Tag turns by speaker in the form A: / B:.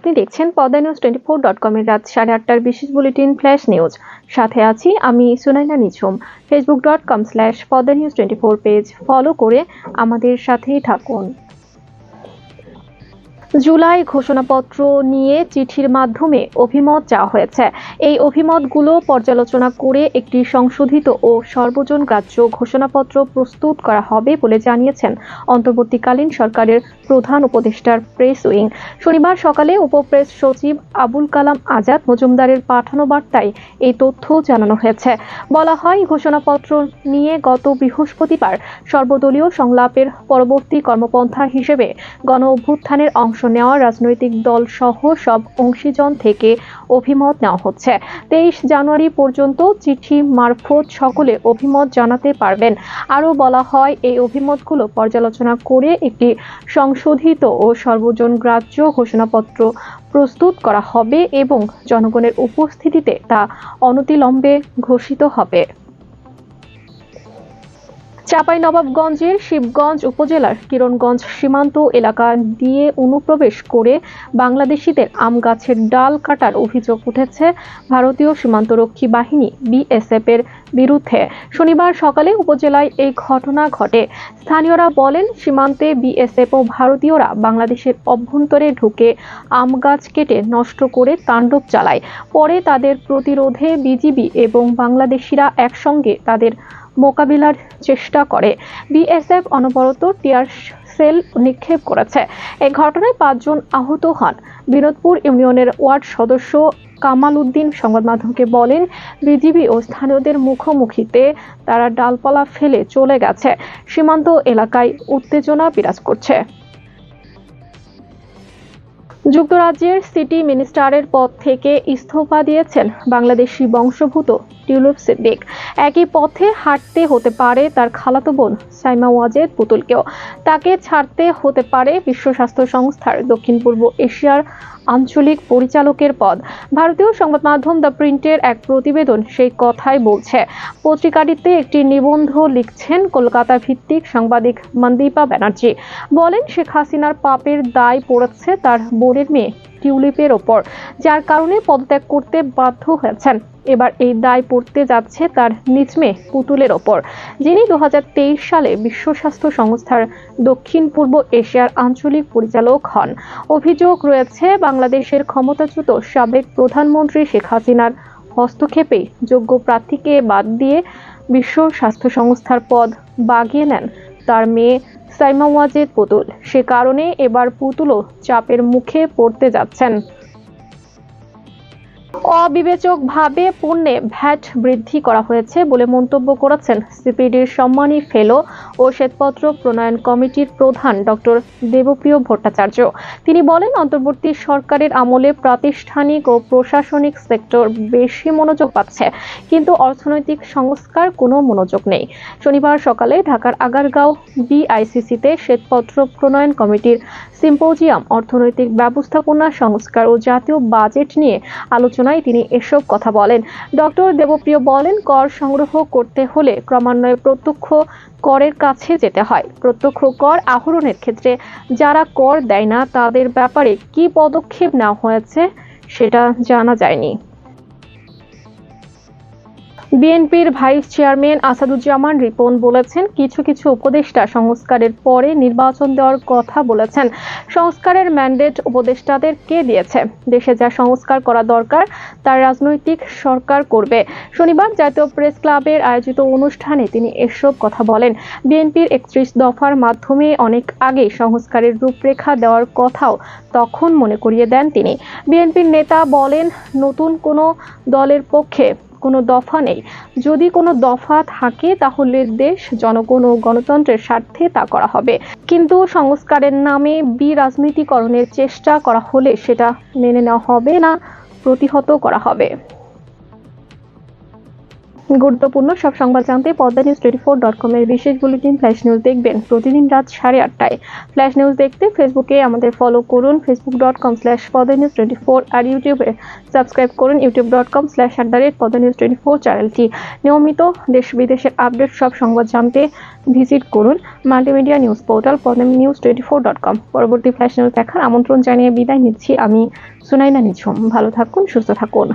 A: আপনি দেখছেন Padma news 24.com এর রাত 8:30টার বিশেষ বুলেটিন ফ্ল্যাশ নিউজ। সাথে আছি আমি সুনাইনা নিঝুম। facebook.com/পদ্মা নিউজ 24 পেজ ফলো করে আমাদের সাথেই থাকুন। জুলাই ঘোষণাপত্র নিয়ে চিঠির মাধ্যমে অভিমত চাওয়া হয়েছে। এই অভিমতগুলো পর্যালোচনা করে একটি সংশোধিত ও সর্বজনগ্রাহ্য ঘোষণাপত্র প্রস্তুত করা হবে বলে জানিয়েছেন অন্তর্বর্তীকালীন সরকারের প্রধান উপদেষ্টার প্রেস উইং। শনিবার সকালে উপপ্রেস সচিব আবুল কালাম আজাদ মজুমদারের পাঠানো বার্তায় এই তথ্য জানানো হয়েছে। বলা হয়, ঘোষণাপত্র নিয়ে গত বৃহস্পতিবার সর্বদলীয় সংলাপের পরবর্তী কর্মপন্থা হিসেবে গণ অভ্যুত্থানের অংশ নেওয়া রাজনৈতিক দল সহ সব অংশীজন থেকে অভিমত নেওয়া হচ্ছে। 23 জানুয়ারি পর্যন্ত চিঠি মারফত সকলে অভিমত জানাতে পারবেন। আরও বলা হয়, এই অভিমতগুলো পর্যালোচনা করে একটি সংশোধিত ও সর্বজনগ্রাহ্য ঘোষণাপত্র প্রস্তুত করা হবে এবং জনগণের উপস্থিতিতে তা অনতিবিলম্বে ঘোষিত হবে। চাঁপাইনবাবগঞ্জের শিবগঞ্জ উপজেলার কিরণগঞ্জ সীমান্ত এলাকা দিয়ে অনুপ্রবেশ করে বাংলাদেশিদের আম গাছের ডাল কাটার অভিযোগ উঠেছে ভারতীয় সীমান্তরক্ষী বাহিনী বিএসএফ এর বিরুদ্ধে। শনিবার সকালে উপজেলায় এই ঘটনা ঘটে। স্থানীয়রা বলেন, সীমান্তে বিএসএফ ও ভারতীয়রা বাংলাদেশের অভ্যন্তরে ঢুকে আম গাছ কেটে নষ্ট করে তাণ্ডব চালায়। পরে তাদের প্রতিরোধে বিজিবি এবং বাংলাদেশিরা একসঙ্গে তাদের মোকাবিলার চেষ্টা করে। বিএসএফ অনবরত টিয়ার সেল নিক্ষেপ করেছে। এই ঘটনায় 5 জন আহত হন। বিনোদপুর ইউনিয়নের ওয়ার্ড সদস্য কামাল উদ্দিন সংবাদ মাধ্যমকে বলেন, বিজিবি ও স্থানীয়দের মুখোমুখিতে তারা ডালপালা ফেলে চলে গেছে। সীমান্ত এলাকায় উত্তেজনা বিরাজ করছে। যুক্তরাজ্যের সিটি মিনিস্টারের পদ থেকে ইস্তফা দিয়েছেন বাংলাদেশি বংশোদ্ভূত টিউলিপ সিদ্দিক। একই পথে হাঁটতে হতে পারে তার খালাতো বোন সাইমা ওয়াজেদ পুতুলকেও। তাকে ছাড়তে হতে পারে বিশ্ব স্বাস্থ্য সংস্থার দক্ষিণ পূর্ব এশিয়ার আঞ্চলিক পরিচালকের পদ। ভারতীয় সংবাদ মাধ্যম দ্য প্রিন্টের এক প্রতিবেদন সেই কথাই বলছে। পত্রিকাটিতে একটি নিবন্ধ লিখছেন কলকাতা ভিত্তিক সাংবাদিক মনদীপা ব্যানার্জি। বলেন, শেখ হাসিনার পাপের দায় পড়েছে তার বোনের মেয়ে টিউলিপের ওপর, যার কারণে পদত্যাগ করতে বাধ্য হয়েছেন। এবার এই দায় পড়তে যাচ্ছে তার নিজ মেয়ে পুতুলের ওপর, যিনি 2023 সালে বিশ্ব স্বাস্থ্য সংস্থার দক্ষিণ পূর্ব এশিয়ার আঞ্চলিক পরিচালক হন। অভিযোগ রয়েছে, বাংলাদেশের ক্ষমতাচ্যুত সাবেক প্রধানমন্ত্রী শেখ হাসিনার হস্তক্ষেপে যোগ্য প্রার্থীকে বাদ দিয়ে বিশ্ব স্বাস্থ্য সংস্থার পদ বাগিয়ে নেন তার মেয়ে সাইমা ওয়াজেদ পুতুল। সে কারণে এবার পুতুলও চাপের মুখে পড়তে যাচ্ছেন। অবিবেচকভাবে পণ্যে ভ্যাট বৃদ্ধি করা হয়েছে বলে মন্তব্য করেছেন সিপিডির সম্মানী ফেলো ও শ্বেতপত্র প্রণয়ন কমিটির প্রধান ডক্টর দেবপ্রিয় ভট্টাচার্য। তিনি বলেন, অন্তর্বর্তী সরকারের আমলে প্রাতিষ্ঠানিক ও প্রশাসনিক সেক্টর বেশি মনোযোগ পাচ্ছে, কিন্তু অর্থনৈতিক সংস্কার কোনো মনোযোগ নেই। শনিবার সকালে ঢাকার আগারগাঁও বিআইসিসিতে শ্বেতপত্র প্রণয়ন কমিটির সিম্পোজিয়াম অর্থনৈতিক ব্যবস্থাপনা সংস্কার ও জাতীয় বাজেট নিয়ে আলোচনায় তিনি এসব কথা বলেন। ডক্টর দেবপ্রিয় বলেন, কর সংগ্রহ করতে হলে ক্রমান্বয়ে প্রত্যক্ষ করের কাছে যেতে হয়। প্রত্যক্ষ কর আহরণের ক্ষেত্রে যারা কর দেয় না তাদের ব্যাপারে কি পদক্ষেপ নেওয়া হয়েছে সেটা জানা যায়নি। বিএনপির ভাইস চেয়ারম্যান আসাদুজ্জামান রিপন বলেছেন, কিছু কিছু উপদেষ্টা সংস্কারের পরে নির্বাচন দেওয়ার কথা বলেছেন। সংস্কারের ম্যান্ডেট উপদেষ্টাদের কে দিয়েছে? দেশে যা সংস্কার করা দরকার তার রাজনৈতিক সরকার করবে। শনিবার জাতীয় প্রেস ক্লাবের আয়োজিত অনুষ্ঠানে তিনি এসব কথা বলেন। বিএনপির 31 দফার মাধ্যমে অনেক আগে সংস্কারের রূপরেখা দেওয়ার কথাও তখন মনে করিয়ে দেন তিনি। বিএনপির নেতা বলেন, নতুন কোনো দলের পক্ষে কোনো দফা নেই। যদি কোনো দফা থাকে তাহলে দেশ, জনগণ ও গণতন্ত্রের স্বার্থে তা করা হবে, কিন্তু সংস্কারের নামে বিরাজনীতিকরণের চেষ্টা করা হলে সেটা মেনে নেওয়া হবে না, প্রতিহত করা হবে। গুরুত্বপূর্ণ সব সংবাদ জানতে পদ্মানিউজ24.com এর বিশেষ বুলেটিন ফ্ল্যাশ নিউজ দেখবেন প্রতিদিন রাত 8:30টায়। ফ্ল্যাশ নিউজ দেখতে ফেসবুকে আমাদের ফলো করুন facebook.com/পদ্মানিউজ24 আর ইউটিউবে সাবস্ক্রাইব করুন youtube.com/পদ্মানিউজ24 চ্যানেলটি। নিয়মিত দেশ বিদেশের আপডেট সব সংবাদ জানতে ভিজিট করুন মাল্টিমিডিয়া নিউজ পোর্টাল podnews24.com। পরবর্তী ফ্ল্যাশ নিউজ দেখার আমন্ত্রণ জানিয়ে বিদায় নিচ্ছি আমি সুনাইনা নিঝুম। ভালো থাকুন, সুস্থ থাকুন।